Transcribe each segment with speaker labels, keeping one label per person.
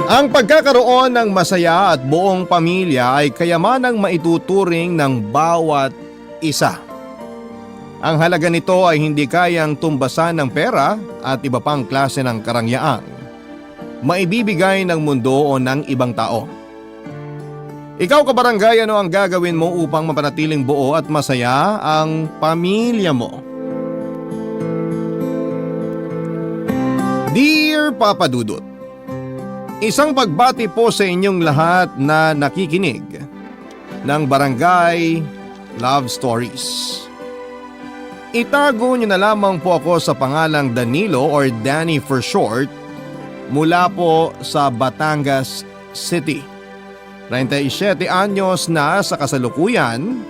Speaker 1: Ang pagkakaroon ng masaya at buong pamilya ay kayamanang maituturing ng bawat isa. Ang halaga nito ay hindi kayang tumbasan ng pera at iba pang klase ng karangyaan maibibigay ng mundo o ng ibang tao. Ikaw kabarangay, ano ang gagawin mo upang mapanatiling buo at masaya ang pamilya mo? Dear Papa Dudut, isang pagbati po sa inyong lahat na nakikinig ng Barangay Love Stories. Itago niyo na lamang po ako sa pangalang Danilo or Danny for short, mula po sa Batangas City. 37 anyos na sa kasalukuyan,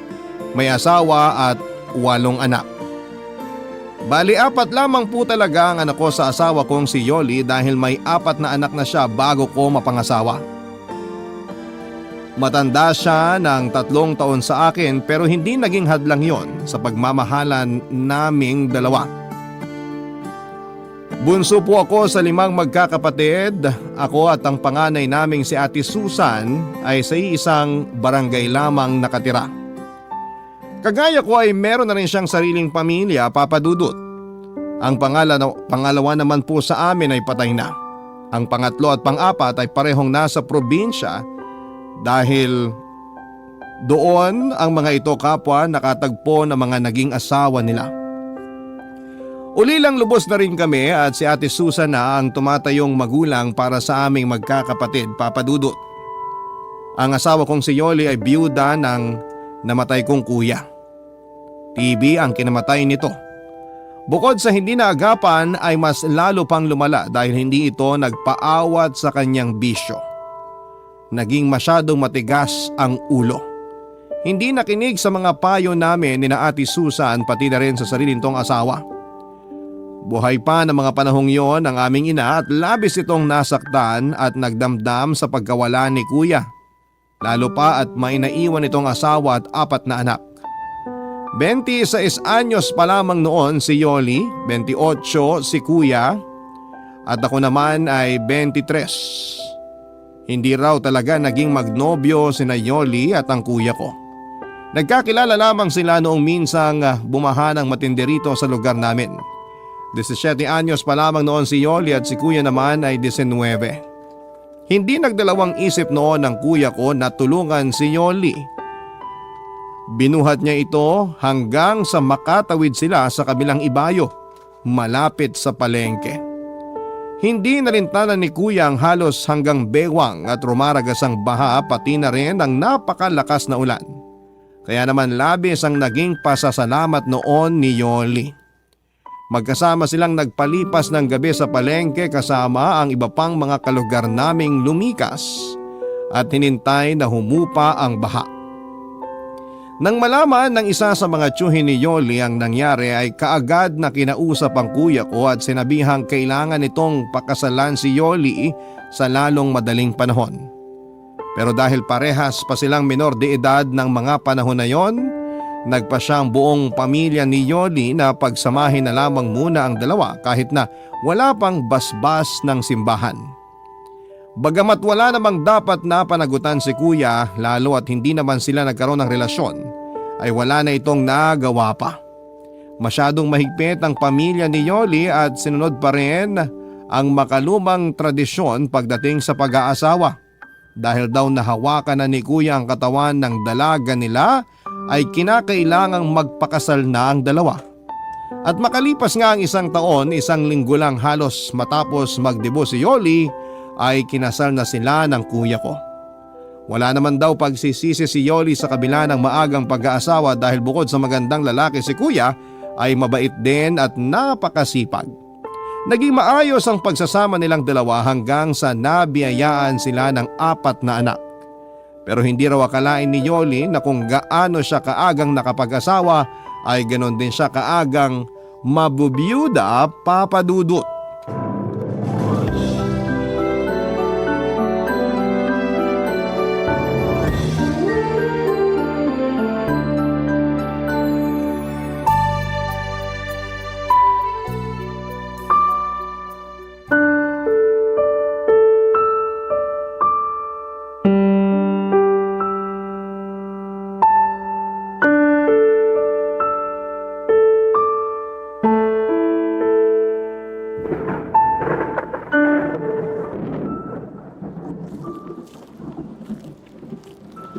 Speaker 1: may asawa at 8 anak. Bali 4 lamang po talaga ang anak ko sa asawa kong si Yoli dahil may 4 na anak na siya bago ko mapangasawa. Matanda siya ng 3 taon sa akin pero hindi naging hadlang yon sa pagmamahalan naming dalawa. Bunso po ako sa 5 magkakapatid. Ako at ang panganay naming si Ate Susan ay sa isang barangay lamang nakatira. Kagaya ko ay meron na rin siyang sariling pamilya, Papa Dudut. Ang pangalawa naman po sa amin ay patay na. Ang pangatlo at pang-4 ay parehong nasa probinsya dahil doon ang mga ito kapwa nakatagpo ng mga naging asawa nila. Ulilang lubos na rin kami at si Ate Susan na ang tumatayong magulang para sa aming magkakapatid, Papa Dudut. Ang asawa kong si Yoli ay biyuda ng namatay kong kuya. TB ang kinamatay nito. Bukod sa hindi naagapan ay mas lalo pang lumala dahil hindi ito nagpaawat sa kanyang bisyo. Naging masyadong matigas ang ulo. Hindi nakinig sa mga payo namin ni na Ate Susan pati na rin sa sarili nitong asawa. Buhay pa ng mga panahong yon ang aming ina at labis itong nasaktan at nagdamdam sa pagkawala ni kuya. Lalo pa at may naiwan itong asawa at 4 na anak. 26 anyos pa lamang noon si Yoli, 28 si kuya at ako naman ay 23. Hindi raw talaga naging magnobyo sina Yoli at ang kuya ko. Nagkakilala lamang sila noong minsang bumaha ng matindi rito sa lugar namin. 17 anyos pa lamang noon si Yoli at si kuya naman ay 19. Hindi nagdalawang isip noon ng kuya ko na tulungan si Yoli. Binuhat niya ito hanggang sa makatawid sila sa kabilang ibayo, malapit sa palengke. Hindi narintanan ni kuya ang halos hanggang bewang at rumaragas ang baha pati na rin ang napakalakas na ulan. Kaya naman labis ang naging pasasalamat noon ni Yoli. Magkasama silang nagpalipas ng gabi sa palengke kasama ang iba pang mga kalugar naming lumikas at hinintay na humupa ang baha. Nang malaman ng isa sa mga tiyuhin ni Yoli ang nangyari ay kaagad na kinausap ang kuya ko at sinabihang kailangan itong pakasalan si Yoli sa lalong madaling panahon. Pero dahil parehas pa silang menor de edad ng mga panahon na yon, nagpa siyang buong pamilya ni Yoli na pagsamahin na lamang muna ang dalawa kahit na wala pang basbas ng simbahan. Bagamat wala namang dapat na panagutan si kuya lalo at hindi naman sila nagkaroon ng relasyon, ay wala na itong nagawa pa. Masyadong mahigpit ang pamilya ni Yoli at sinunod pa rin ang makalumang tradisyon pagdating sa pag-aasawa. Dahil daw nahawakan na ni kuya ang katawan ng dalaga nila ay kinakailangang magpakasal na ang dalawa. At makalipas nga ang 1 taon, 1 linggo lang halos matapos magdebo si Yoli ay kinasal na sila ng kuya ko. Wala naman daw pagsisisi si Yoli sa kabila ng maagang pag-aasawa dahil bukod sa magandang lalaki si kuya ay mabait din at napakasipag. Naging maayos ang pagsasama nilang dalawa hanggang sa nabiyayaan sila ng 4 na anak. Pero hindi raw akalain ni Yoli na kung gaano siya kaagang nakapag-asawa ay ganon din siya kaagang mabubiyuda, Papa Dudut.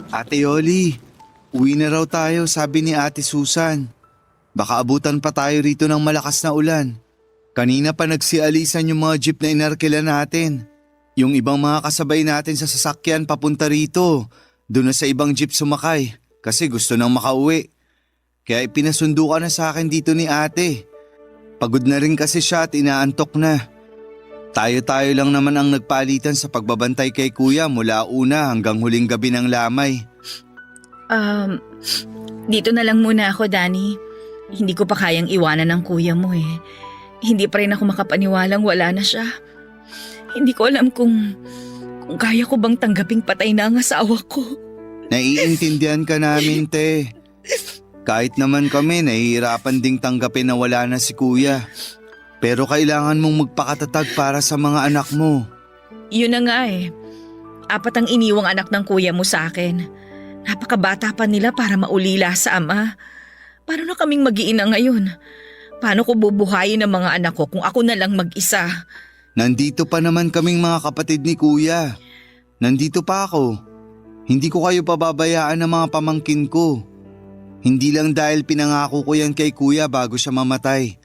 Speaker 2: Ate Yoli, uwi na raw tayo, sabi ni Ate Susan. Baka abutan pa tayo rito ng malakas na ulan. Kanina pa nagsialisan yung mga jeep na inarkila natin. Yung ibang mga kasabay natin sa sasakyan papunta rito. Doon na sa ibang jeep sumakay kasi gusto nang makauwi. Kaya ipinasundo ka na sa akin dito ni ate. Pagod na rin kasi siya at inaantok na. Tayo-tayo lang naman ang nagpalitan sa pagbabantay kay kuya mula una hanggang huling gabi ng lamay.
Speaker 3: Dito na lang muna ako, Danny. Hindi ko pa kayang iwanan ng kuya mo eh. Hindi pa rin ako makapaniwalang wala na siya. Hindi ko alam kung kaya ko bang tanggaping patay na ang asawa ko.
Speaker 2: Naiintindihan ka namin, te. Kahit naman kami, nahihirapan ding tanggapin na wala na si kuya. Pero kailangan mong magpakatatag para sa mga anak mo.
Speaker 3: Yun na nga eh. 4 ang iniwang anak ng kuya mo sa akin. Napakabata pa nila para maulila sa ama. Paano na kaming mag-iina ngayon? Paano ko bubuhayin ang mga anak ko kung ako na lang mag-isa?
Speaker 2: Nandito pa naman kaming mga kapatid ni kuya. Nandito pa ako. Hindi ko kayo pababayaan ng mga pamangkin ko. Hindi lang dahil pinangako ko yan kay kuya bago siya mamatay.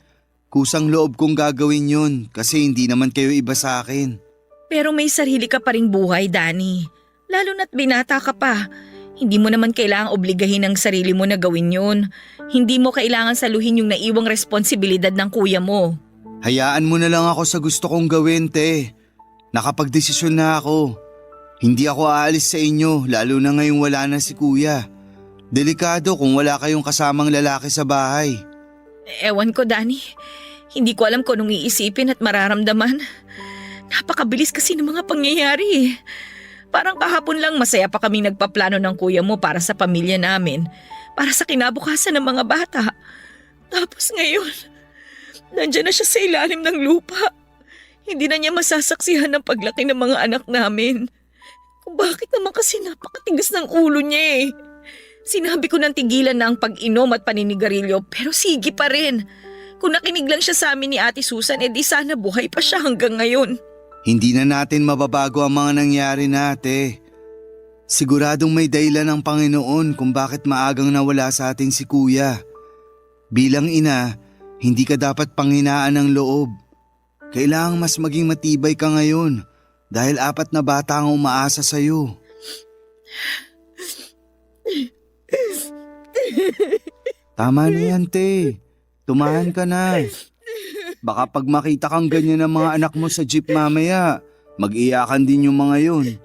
Speaker 2: Kusang loob kong gagawin yun kasi hindi naman kayo iba sa akin.
Speaker 3: Pero may sarili ka pa ring buhay, Danny. Lalo na't binata ka pa. Hindi mo naman kailangang obligahin ang sarili mo na gawin yun. Hindi mo kailangan saluhin yung naiwang responsibilidad ng kuya mo.
Speaker 2: Hayaan mo na lang ako sa gusto kong gawin, te. Nakapagdesisyon na ako. Hindi ako aalis sa inyo lalo na ngayong wala na si kuya. Delikado kung wala kayong kasamang lalaki sa bahay.
Speaker 3: Ewan ko, Danny. Hindi ko alam kung anong iisipin at mararamdaman. Napakabilis kasi ng mga pangyayari. Parang kahapon lang masaya pa kaming nagpaplano ng kuya mo para sa pamilya namin. Para sa kinabukasan ng mga bata. Tapos ngayon, nandiyan na siya sa ilalim ng lupa. Hindi na niya masasaksihan ng paglaki ng mga anak namin. Kung bakit naman kasi napakatigas ng ulo niya eh. Sinabi ko nang tigilan na ang pag-inom at paninigarilyo pero sige pa rin. Kung nakinig lang siya sa amin ni Ate Susan, edi sana buhay pa siya hanggang ngayon.
Speaker 2: Hindi na natin mababago ang mga nangyari nate. Siguradong may dahilan ng Panginoon kung bakit maagang nawala sa atin si kuya. Bilang ina, hindi ka dapat panghinaan ng loob. Kailangang mas maging matibay ka ngayon dahil 4 na bata ang umaasa sa'yo. Tama na yan, te. Tumahan ka na. Baka pag makita kang ganyan ng mga anak mo sa jeep mamaya, mag-iyakan din yung mga yun.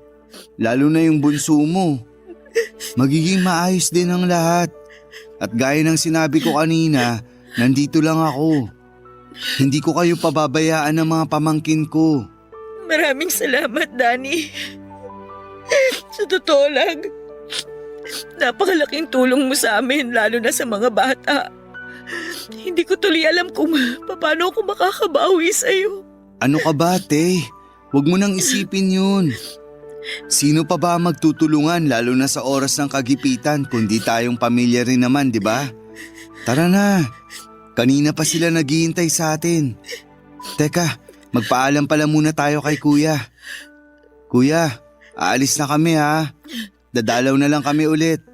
Speaker 2: Lalo na yung bunso mo. Magiging maayos din ang lahat. At gaya ng sinabi ko kanina, nandito lang ako. Hindi ko kayo pababayaan ng mga pamangkin ko.
Speaker 3: Maraming salamat, Danny. Sa totoo lang, napakalaking tulong mo sa amin lalo na sa mga bata. Hindi ko tuloy alam kung paano ako makakabawi sa'yo.
Speaker 2: Ano ka ba, te? Huwag mo nang isipin yun. Sino pa ba magtutulungan lalo na sa oras ng kagipitan kundi tayong pamilya rin naman, di ba? Tara na. Kanina pa sila naghihintay sa atin. Teka, magpaalam pala muna tayo kay kuya. Kuya, aalis na kami ha. Dadalaw na lang kami ulit.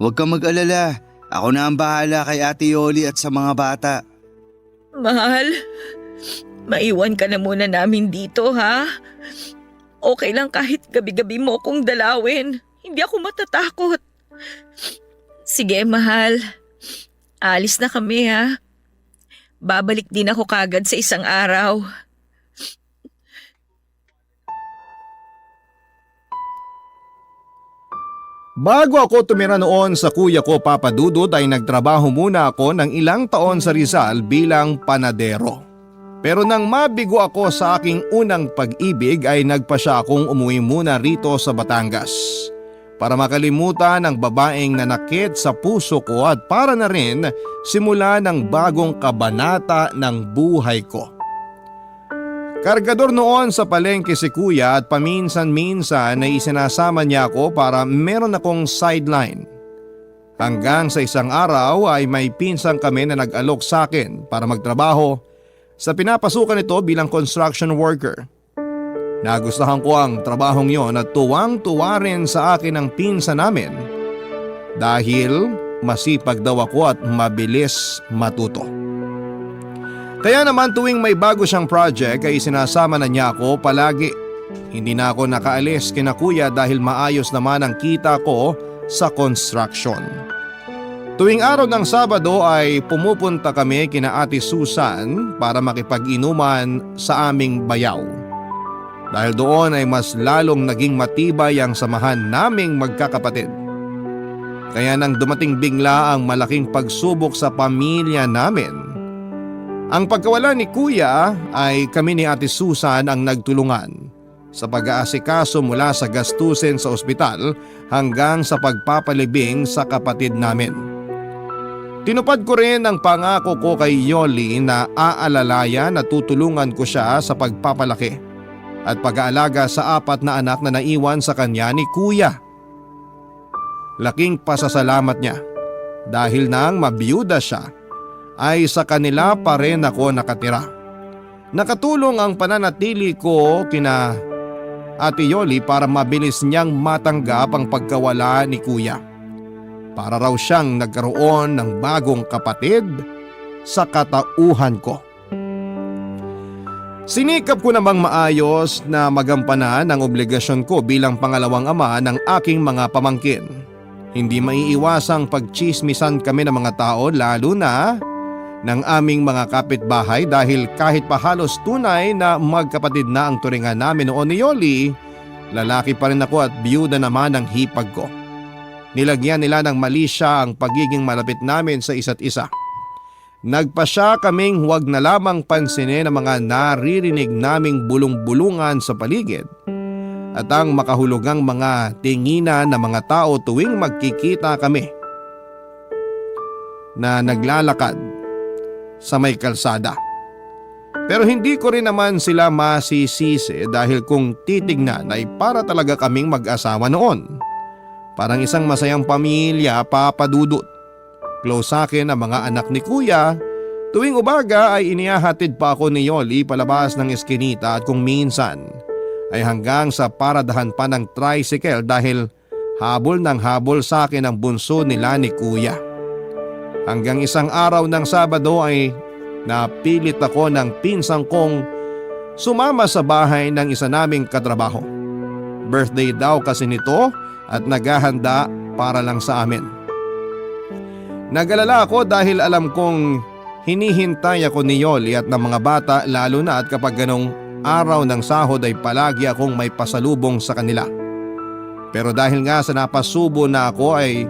Speaker 2: Huwag kang mag-alala. Ako na ang bahala kay Ate Yoli at sa mga bata.
Speaker 3: Mahal, maiwan ka na muna namin dito ha. Okay lang kahit gabi-gabi mo akong dalawin. Hindi ako matatakot. Sige mahal, alis na kami ha. Babalik din ako kagad sa isang araw.
Speaker 1: Bago ako tumira noon sa kuya ko Papa Dudut ay nagtrabaho muna ako ng ilang taon sa Rizal bilang panadero. Pero nang mabigo ako sa aking unang pag-ibig ay nagpasya akong umuwi muna rito sa Batangas. Para makalimutan ang babaeng nanakit sa puso ko at para na rin simula ng bagong kabanata ng buhay ko. Kargador noon sa palengke si kuya at paminsan-minsan ay isinasama niya ako para meron akong sideline. Hanggang sa isang araw ay may pinsang kami na nag-alok sa akin para magtrabaho sa pinapasukan nito bilang construction worker. Nagustuhan ko ang trabahong yon at tuwang-tuwa rin sa akin ang pinsan namin dahil masipag daw ako at mabilis matuto. Kaya naman tuwing may bago siyang project ay sinasama na niya ako palagi. Hindi na ako nakaalis kina kuya dahil maayos naman ang kita ko sa construction. Tuwing araw ng Sabado ay pumupunta kami kina Ate Susan para makipag-inuman sa aming bayaw. Dahil doon ay mas lalong naging matibay ang samahan naming magkakapatid. Kaya nang dumating bigla ang malaking pagsubok sa pamilya namin, ang pagkawala ni Kuya ay kami ni Ate Susan ang nagtulungan sa pag-aasikaso mula sa gastusin sa ospital hanggang sa pagpapalibing sa kapatid namin. Tinupad ko rin ang pangako ko kay Yoli na aalalayan at tutulungan ko siya sa pagpapalaki at pag-aalaga sa 4 na anak na naiwan sa kanya ni Kuya. Laking pasasalamat niya dahil nang mabiyuda siya ay sa kanila pa rin ako nakatira. Nakatulong ang pananatili ko kina Ate Yoli para mabilis niyang matanggap ang pagkawala ni Kuya. Para raw siyang nagkaroon ng bagong kapatid sa katauhan ko. Sinikap ko namang maayos na magampanan ang obligasyon ko bilang pangalawang ama ng aking mga pamangkin. Hindi maiiwasang pagtsismisan kami ng mga tao lalo na ng aming mga kapitbahay dahil kahit pa halos tunay na magkapatid na ang turingan namin noon ni Yoli, lalaki pa rin ako at biyuda naman ang hipag ko. Nilagyan nila ng mali siya ang pagiging malapit namin sa isa't isa. Nagpasya kaming huwag na lamang pansinin ang mga naririnig naming bulong-bulungan sa paligid at ang makahulugang mga tinginan ng mga tao tuwing magkikita kami na naglalakad sa may kalsada. Pero hindi ko rin naman sila masisisi dahil kung titignan ay para talaga kaming mag-asawa noon. Parang isang masayang pamilya, Papa Dudut. Close sa akin ang mga anak ni Kuya. Tuwing umaga ay inihahatid pa ako ni Yoli palabas ng eskinita at kung minsan ay hanggang sa paradahan pa ng tricycle dahil habol ng habol sa akin ang bunso nila ni Kuya. Hanggang isang araw ng Sabado ay napilit ako ng pinsang kong sumama sa bahay ng isa naming katrabaho. Birthday daw kasi nito at naghahanda para lang sa amin. Nag-alala ako dahil alam kong hinihintay ako ni Yoli at ng mga bata lalo na at kapag ganong araw ng sahod ay palagi akong may pasalubong sa kanila. Pero dahil nga sa napasubo na ako ay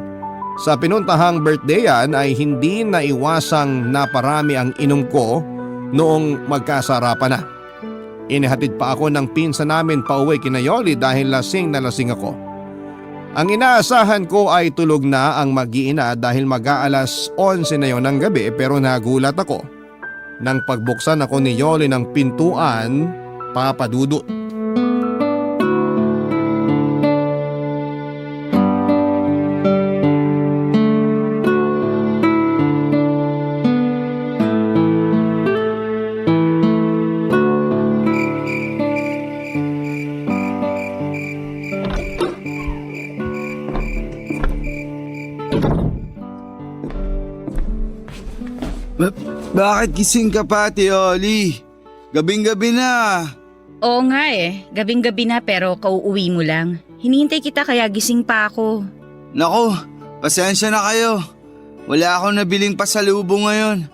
Speaker 1: sa pinuntahang birthdayan ay hindi naiwasang naparami ang inom ko noong magkasarapan na. Inihatid pa ako ng pinsan namin pauwi kina Yoli dahil lasing na lasing ako. Ang inaasahan ko ay tulog na ang mag-iina dahil mag-aalas 11 na yon ng gabi pero nagulat ako nang pagbuksan ako ni Yoli ng pintuan, Papa Dudut.
Speaker 2: Bakit gising ka pa, Ate Yoli? Gabing-gabi na.
Speaker 3: Oo nga gabing-gabi na pero kauuwi mo lang. Hinihintay kita kaya gising pa ako.
Speaker 2: Naku, pasensya na kayo. Wala akong nabiling pasalubong ngayon.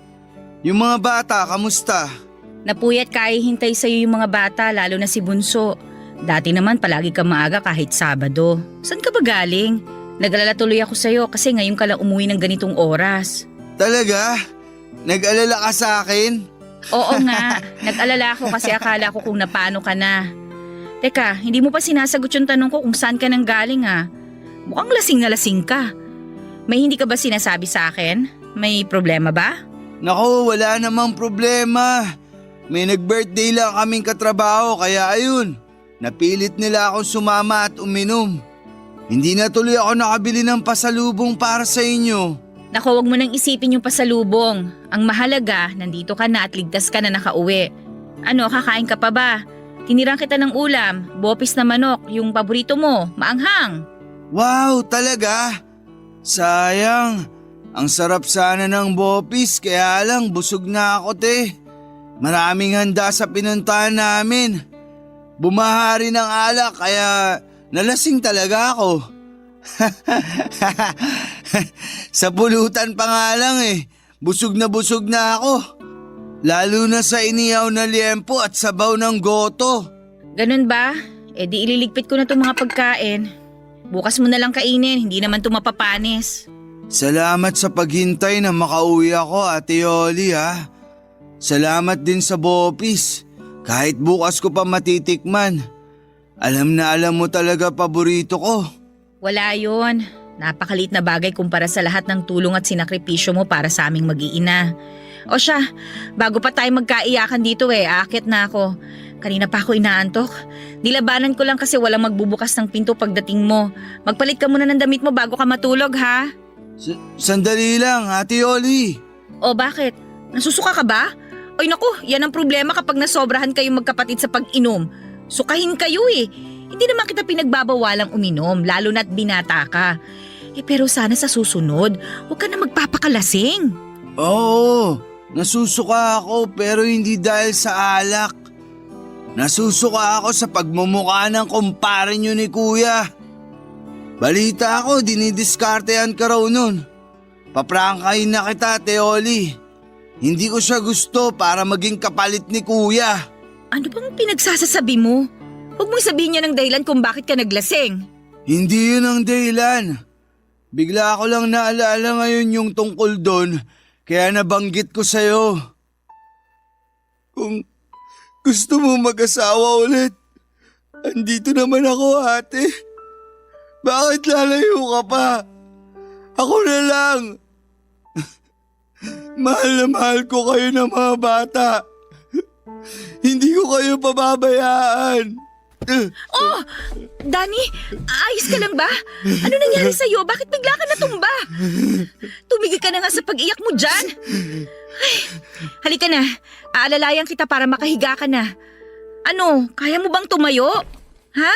Speaker 2: Yung mga bata, kamusta?
Speaker 3: Napuyat kaya hintay sa'yo yung mga bata lalo na si Bunso. Dati naman palagi ka maaga kahit Sabado. Saan ka ba galing? Nag-alala tuloy ako sa'yo kasi ngayon ka lang umuwi ng ganitong oras.
Speaker 2: Talaga? Nag-alala ka sa akin?
Speaker 3: Oo nga, nag-alala ako kasi akala ko kung napano ka na. Teka, hindi mo pa sinasagot yung tanong ko kung saan ka nang galing ah. Mukhang lasing na lasing ka. May hindi ka ba sinasabi sa akin? May problema ba?
Speaker 2: Naku, wala namang problema. May nag-birthday lang kaming katrabaho kaya ayun, napilit nila akong sumama at uminom. Hindi na tuloy ako nakabili ng pasalubong para sa inyo.
Speaker 3: Naku, wag mo nang isipin yung pasalubong. Ang mahalaga, nandito ka na at ligtas ka na nakauwi. Ano, kakain ka pa ba? Tinirang kita ng ulam, bopis na manok, yung paborito mo, maanghang.
Speaker 2: Wow, talaga? Sayang. Ang sarap sana ng bopis, kaya lang busog na ako, te. Maraming handa sa pinuntahan namin. Bumaha rin ng alak kaya nalasing talaga ako. Sa pulutan pa nga lang busog na ako. Lalo na sa inihaw na liempo at sabaw ng goto.
Speaker 3: Ganun ba? E di ililigpit ko na itong mga pagkain. Bukas mo na lang kainin, hindi naman ito mapapanis.
Speaker 2: Salamat sa paghintay na makauwi ako, Ate Yoli, ha. Salamat din sa bopis. Kahit bukas ko pa matitikman. Alam na alam mo talaga paborito ko.
Speaker 3: Wala yon. Napakalit na bagay kumpara sa lahat ng tulong at sinakripisyo mo para sa aming mag-iina. O siya, bago pa tayo magkaiyakan dito aakit na ako. Kanina pa ako inaantok. Nilabanan ko lang kasi walang magbubukas ng pinto pagdating mo. Magpalit ka muna ng damit mo bago ka matulog, ha?
Speaker 2: Sandali lang, Ate Yoli.
Speaker 3: O bakit? Nasusuka ka ba? Oy naku, yan ang problema kapag nasobrahan kayong magkapatid sa pag-inom. Sukahin kayo Hindi naman kita pinagbabawalang uminom, lalo na't binata ka. Pero sana sa susunod, huwag ka na magpapakalasing.
Speaker 2: Oo, nasusuka ako pero hindi dahil sa alak. Nasusuka ako sa pagmumukha ng kumpare nyo ni Kuya. Balita ako, dinidiskartehan ka raw nun. Paprangkahin na kita, Teoli. Hindi ko siya gusto para maging kapalit ni Kuya.
Speaker 3: Ano bang pinagsasasabi mo? Huwag mong sabihin niya ng dahilan kung bakit ka naglasing.
Speaker 2: Hindi yun ang dahilan. Bigla ko lang naalala ngayon yung tungkol doon, kaya nabanggit ko sa'yo. Kung gusto mo mag-asawa ulit, andito naman ako, ate. Bakit lalayo ka pa? Ako na lang. Mahal na mahal ko kayo ng mga bata. Hindi ko kayo pababayaan.
Speaker 3: Oh! Danny, ayos ka lang ba? Ano nangyari sa'yo? Bakit bigla ka natumba? Tumigil ka na nga sa pag-iyak mo dyan. Ay, halika na. Aalalayan kita para makahiga ka na. Ano, kaya mo bang tumayo? Ha?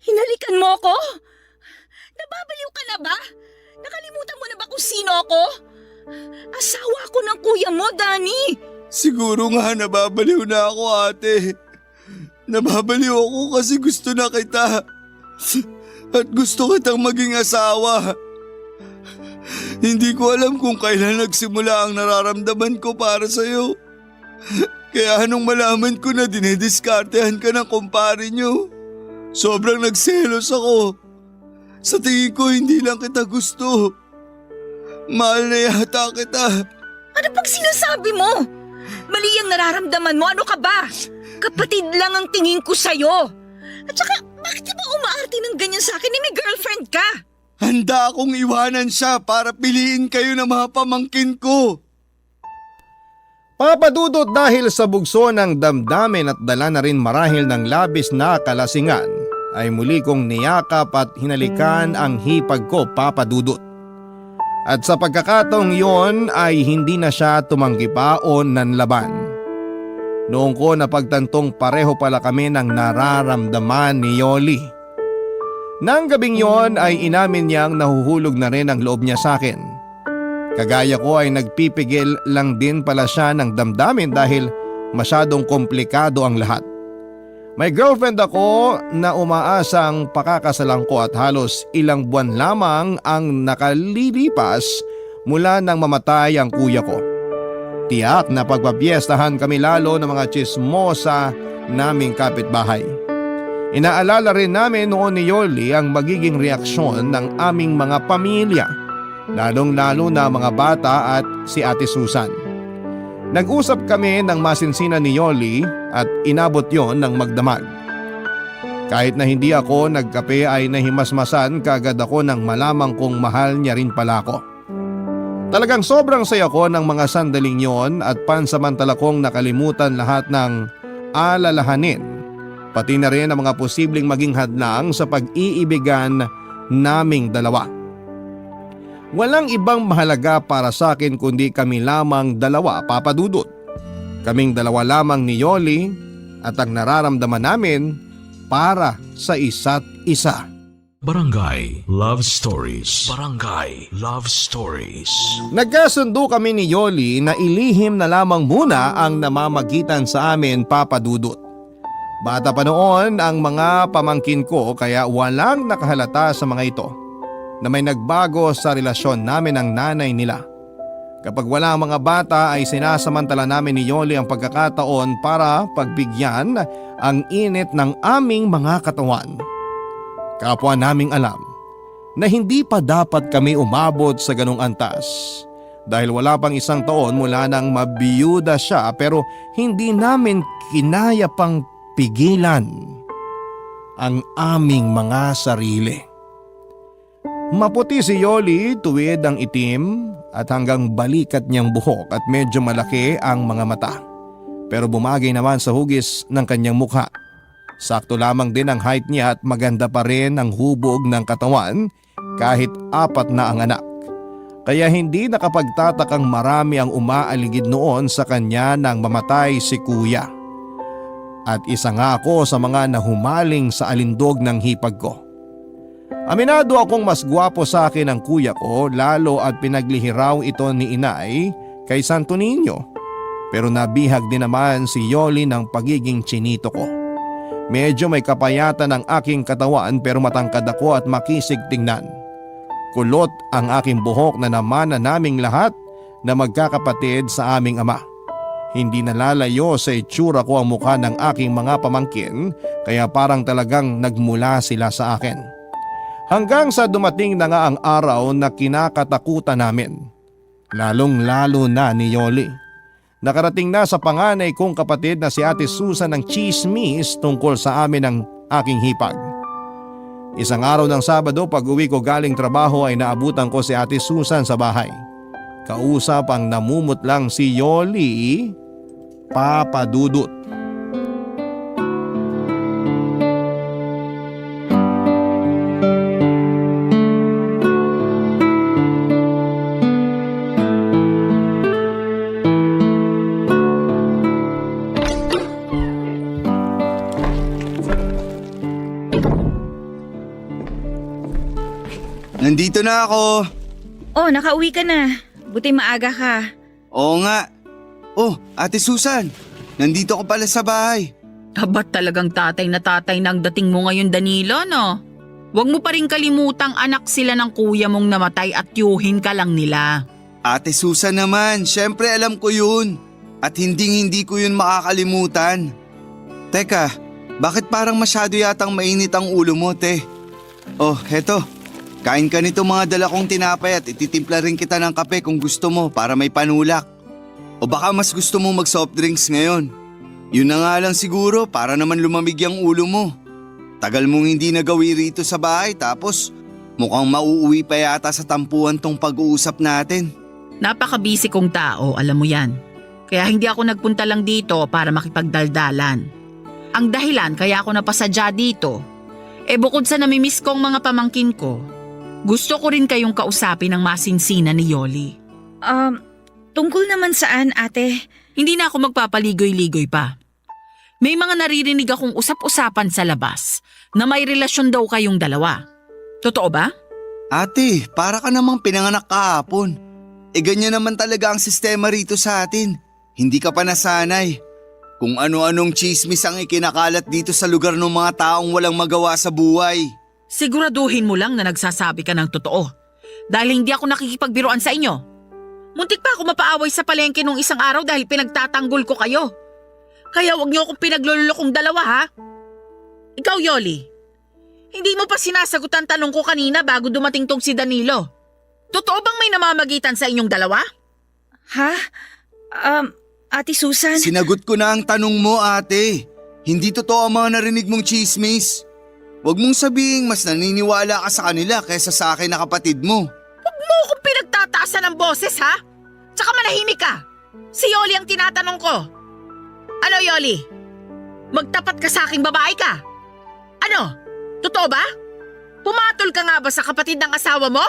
Speaker 3: Hinalikan mo ko? Nababaliw ka na ba? Nakalimutan mo na ba kung sino ako? Asawa ko ng kuya mo, Danny.
Speaker 2: Siguro nga nababaliw na ako, ate. Nababaliw ako kasi gusto na kita. At gusto kitang maging asawa. Hindi ko alam kung kailan nagsimula ang nararamdaman ko para sa'yo. Kaya nung malaman ko na dinidiskartehan ka ng kumpare nyo, sobrang nagselos ako. Sa tingin ko hindi lang kita gusto. Mahal na yata kita.
Speaker 3: Ano pag sinasabi mo? Mali ang nararamdaman mo, ano ka ba? Kapatid lang ang tingin ko sa'yo. At saka, bakit ka ba umaarte ng ganyan sa akin? May girlfriend ka.
Speaker 2: Handa akong iwanan siya para piliin kayo ng mga pamangkin ko.
Speaker 1: Papadudot dahil sa bugso ng damdamin at dala na rin marahil ng labis na kalasingan, ay muli kong niyakap at hinalikan ang hipag ko, Papadudot. At sa pagkakataong yon ay hindi na siya tumanggi pa o nanlaban. Noong ko napagtantong pareho pala kami ng nararamdaman ni Yoli. Nang gabing yon ay inamin niyang nahuhulog na rin ang loob niya sa akin. Kagaya ko ay nagpipigil lang din pala siya ng damdamin dahil masyadong komplikado ang lahat. May girlfriend ako na umaasang pakakasalan ko at halos ilang buwan lamang ang nakalilipas mula nang mamatay ang kuya ko. Tiyak na pagpapiestahan kami lalo ng mga tsismosa naming kapitbahay. Inaalala rin namin noon ni Yoli ang magiging reaksyon ng aming mga pamilya, lalong-lalo na mga bata at si Ate Susan. Nag-usap kami ng masinsinan ni Yoli at inabot yon ng magdamag. Kahit na hindi ako nagkape ay nahimasmasan kagad ako nang malamang kong mahal niya rin pala ako. Talagang sobrang saya ko ng mga sandaling yon at pansamantala kong nakalimutan lahat ng alalahanin, pati na rin ang mga posibleng maging hadlang sa pag-iibigan naming dalawa. Walang ibang mahalaga para sa akin kundi kami lamang dalawa, Papa Dudut. Kaming dalawa lamang ni Yoli at ang nararamdaman namin para sa isa't isa.
Speaker 4: Barangay Love Stories. Barangay Love Stories.
Speaker 1: Nagkasundo kami ni Yoli na ilihim na lamang muna ang namamagitan sa amin, Papa Dudut. Bata pa noon ang mga pamangkin ko kaya walang nakahalata sa mga ito na may nagbago sa relasyon namin ng nanay nila. Kapag wala ang mga bata ay sinasamantala namin ni Yoli ang pagkakataon para pagbigyan ang init ng aming mga katawan. Kapwa naming alam na hindi pa dapat kami umabot sa ganong antas dahil wala pang isang taon mula nang mabiyuda siya pero hindi namin kinaya pang pigilan ang aming mga sarili. Maputi si Yoli, tuwid ang itim at hanggang balikat niyang buhok at medyo malaki ang mga mata. Pero bumagay naman sa hugis ng kanyang mukha. Sakto lamang din ang height niya at maganda pa rin ang hubog ng katawan kahit 4 na ang anak. Kaya hindi nakapagtatakang marami ang umaaligid noon sa kanya nang mamatay si kuya. At isa nga ako sa mga nahumaling sa alindog ng hipag ko. Aminado akong mas gwapo sa akin ang kuya ko lalo at pinaglihiraw ito ni inay kay Santo Niño. Pero nabihag din naman si Yoli ng pagiging chinito ko. Medyo may kapayatan ang aking katawan pero matangkad ako at makisig tingnan. Kulot ang aking buhok na namana naming lahat na magkakapatid sa aming ama. Hindi nalalayo sa itsura ko ang mukha ng aking mga pamangkin kaya parang talagang nagmula sila sa akin. Hanggang sa dumating na nga ang araw na kinakatakutan namin. Lalong-lalo na ni Yoli. Nakarating na sa panganay kong kapatid na si Ate Susan ng chismis tungkol sa amin ng aking hipag. Isang araw ng Sabado pag uwi ko galing trabaho ay naabutan ko si Ate Susan sa bahay. Kausap ang namumutlang si Yoli, Papa Dudut.
Speaker 2: Nandito na ako.
Speaker 3: Oh, nakauwi ka na. Buti maaga ka.
Speaker 2: Oo nga. Oh, Ate Susan, nandito ko pala sa bahay.
Speaker 5: Ba't talagang tatay na tatay na ang dating mo ngayon, Danilo, no? Huwag mo pa rin kalimutang anak sila ng kuya mong namatay at yuhin ka lang nila.
Speaker 2: Ate Susan naman, syempre alam ko yun. At hindi ko yun makakalimutan. Teka, bakit parang masyado yatang mainit ang ulo mo, te? Oh, heto. Kain ka nito mga dala kong tinapay at ititimpla rin kita ng kape kung gusto mo para may panulak. O baka mas gusto mo mag soft drinks ngayon. Yun na nga lang siguro para naman lumamig ang ulo mo. Tagal mong hindi nagawi rito sa bahay tapos mukhang mauuwi pa yata sa tampuan tong pag-uusap natin.
Speaker 5: Napaka-busy kong tao, alam mo yan. Kaya hindi ako nagpunta lang dito para makipagdaldalan. Ang dahilan kaya ako napasadya dito, bukod sa namimiss kong mga pamangkin ko, gusto ko rin kayong kausapin ng masinsinan ni Yoli.
Speaker 3: Tungkol naman saan, ate?
Speaker 5: Hindi na ako magpapaligoy-ligoy pa. May mga naririnig akong usap-usapan sa labas na may relasyon daw kayong dalawa. Totoo ba?
Speaker 2: Ate, para ka namang pinanganak kahapon. Ganyan naman talaga ang sistema rito sa atin. Hindi ka pa nasanay. Kung ano-anong chismis ang ikinakalat dito sa lugar ng mga taong walang magawa sa buhay.
Speaker 5: Siguraduhin mo lang na nagsasabi ka ng totoo. Dahil hindi ako nakikipagbiruan sa inyo. Muntik pa ako mapaaway sa palengke nung isang araw dahil pinagtatanggol ko kayo. Kaya wag niyo akong pinaglululokong dalawa, ha? Ikaw, Yoli. Hindi mo pa sinasagot ang tanong ko kanina bago dumating tong si Danilo. Totoo bang may namamagitan sa inyong dalawa?
Speaker 3: Ha? Ate Susan?
Speaker 2: Sinagot ko na ang tanong mo, ate. Hindi totoo ang mga narinig mong chismis. Huwag mong sabihing mas naniniwala ka sa kanila kaysa sa akin na kapatid mo.
Speaker 5: Huwag mo akong pinagtataasan ng boses, ha? Tsaka manahimik ka. Si Yoli ang tinatanong ko. Ano, Yoli? Magtapat ka sa aking babae ka? Ano? Totoo ba? Pumatol ka nga ba sa kapatid ng asawa mo?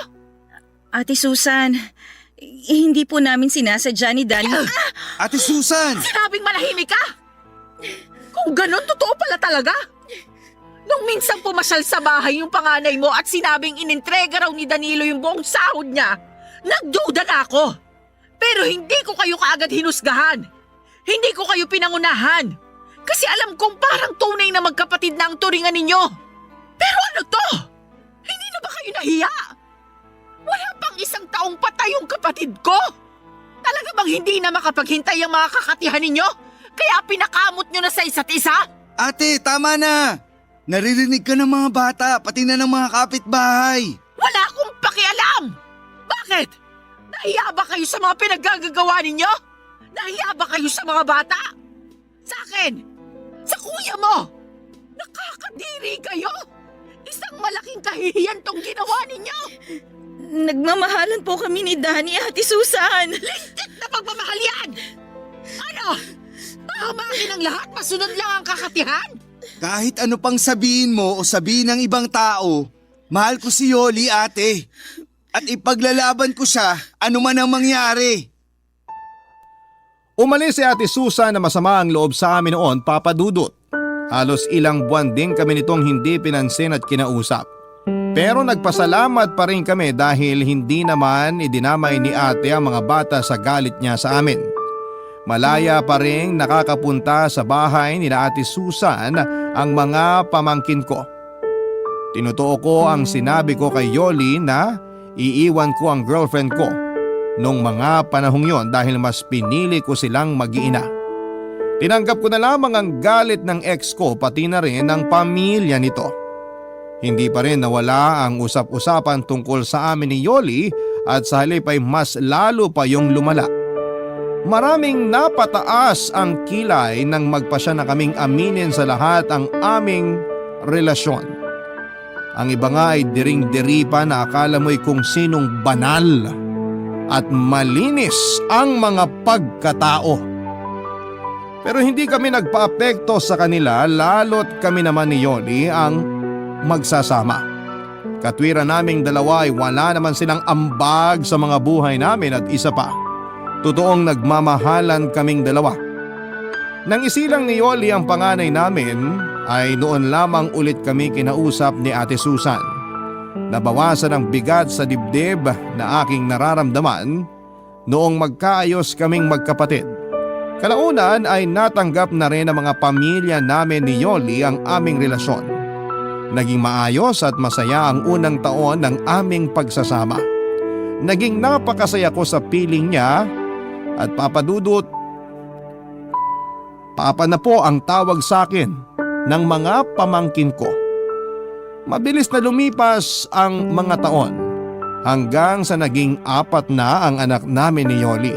Speaker 3: Ate Susan, hindi po namin sinasadya ni Danny.
Speaker 2: Ate Susan!
Speaker 5: Sinabing malahimik ka! Kung ganun, totoo pala talaga. Nung minsan pumasyal sa bahay yung panganay mo at sinabing inintrega raw ni Danilo yung buong sahod niya, nagduda na ako. Pero hindi ko kayo kaagad hinusgahan. Hindi ko kayo pinangunahan. Kasi alam kong parang tunay na magkapatid na ang turingan ninyo. Pero ano to? Hindi na ba kayo nahiya? Wala pang isang taong patay yung kapatid ko. Talaga bang hindi na makapaghintay ang mga kakatihan ninyo? Kaya pinakamot nyo na sa isa't isa?
Speaker 2: Ate, tama na! Naririnig ka ng mga bata, pati na ng mga kapitbahay.
Speaker 5: Wala akong pakialam! Bakit? Nahiya ba kayo sa mga pinaggagawa ninyo? Nahiya ba kayo sa mga bata? Sa akin? Sa kuya mo? Nakakadiri kayo? Isang malaking kahihiyan tong ginawa ninyo!
Speaker 3: Nagmamahalan po kami ni Danny, Ate Susan.
Speaker 5: Lintik na pagmamahal yan! Ano? Pahamakin ang lahat, masunod lang ang kakatihan?
Speaker 2: Kahit ano pang sabihin mo o sabihin ng ibang tao, mahal ko si Yoli, ate. At ipaglalaban ko siya, ano man ang mangyari.
Speaker 1: Umalis si Ate Susan na masama ang loob sa amin noon, Papa Dudut. Halos ilang buwan din kami nitong hindi pinansin at kinausap. Pero nagpasalamat pa rin kami dahil hindi naman idinamay ni ate ang mga bata sa galit niya sa amin. Malaya pa rin nakakapunta sa bahay ni Ate Susan ang mga pamangkin ko. Tinutuo ko ang sinabi ko kay Yoli na iiwan ko ang girlfriend ko nung mga panahong yon dahil mas pinili ko silang mag-iina. Tinanggap ko na lamang ang galit ng ex ko pati na rin ang pamilya nito. Hindi pa rin nawala ang usap-usapan tungkol sa amin ni Yoli at sa halip ay mas lalo pa yung lumala. Maraming napataas ang kilay nang magpasya na kaming aminin sa lahat ang aming relasyon. Ang iba nga ay diring-diri pa na akala mo'y kung sinong banal at malinis ang mga pagkatao. Pero hindi kami nagpaapekto sa kanila lalo't kami naman ni Yoli ang magsasama. Katwiran naming dalawa ay wala naman silang ambag sa mga buhay namin at isa pa, totoong nagmamahalan kaming dalawa. Nang isilang ni Yoli ang panganay namin ay noon lamang ulit kami kinausap ni Ate Susan. Nabawasan ang bigat sa dibdib na aking nararamdaman noong magkaayos kaming magkapatid. Kalaunan ay natanggap na rin ng mga pamilya namin ni Yoli ang aming relasyon. Naging maayos at masaya ang unang taon ng aming pagsasama. Naging napakasaya ko sa piling niya at Papa Dudut, Papa na po ang tawag sa akin ng mga pamangkin ko. Mabilis na lumipas ang mga taon hanggang sa naging 4 na ang anak namin ni Yoli.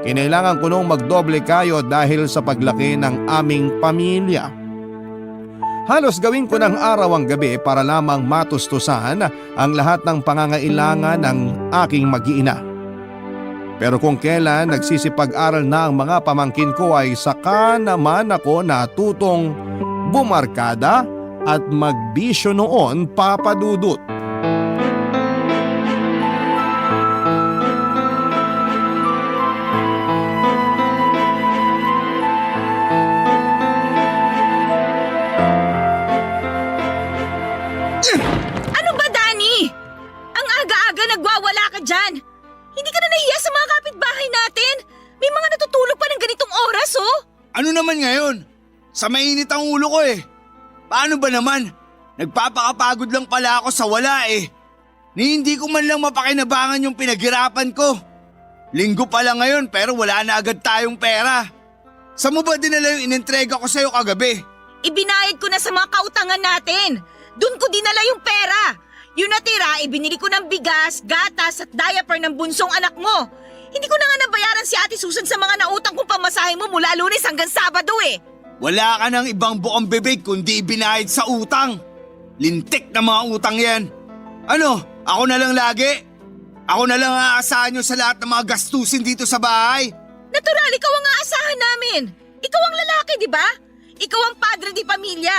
Speaker 1: Kinailangan ko nung magdoble kayo dahil sa paglaki ng aming pamilya. Halos gawin ko ng araw ang gabi para lamang matustusan ang lahat ng pangangailangan ng aking mag-iina. Pero kung kailan nagsisipag-aral na ang mga pamangkin ko ay saka naman ako natutong bumarkada at magbisyo noon, Papa Dudut.
Speaker 3: Ano ba, Danny? Ang aga-aga nagwawala ka dyan. Hindi ka na nahiya sa mga kapitbahay natin. May mga natutulog pa ng ganitong oras, oh.
Speaker 2: Ano naman ngayon? Sa mainit ang ulo ko eh. Paano ba naman? Nagpapakapagod lang pala ako sa wala eh. Ni hindi ko man lang mapakinabangan yung pinaghirapan ko. Linggo pa lang ngayon pero wala na agad tayong pera. Saan mo ba dinala yung inintrega ko sa'yo kagabi?
Speaker 3: Ibinayad ko na sa mga kautangan natin. Doon ko dinala yung pera. Yung natira, ibinili ko ng bigas, gatas at diaper ng bunsong anak mo. Hindi ko na nga nabayaran si Ate Susan sa mga nautang kong pamasahe mo mula Lunes hanggang Sabado eh.
Speaker 2: Wala ka ng ibang bukang bibig kundi ibinayad sa utang. Lintik na mga utang yan. Ano, ako na lang lagi? Ako na lang aasahan nyo sa lahat ng mga gastusin dito sa bahay?
Speaker 3: Natural, ikaw ang aasahan namin. Ikaw ang lalaki, di ba? Ikaw ang padre di pamilya.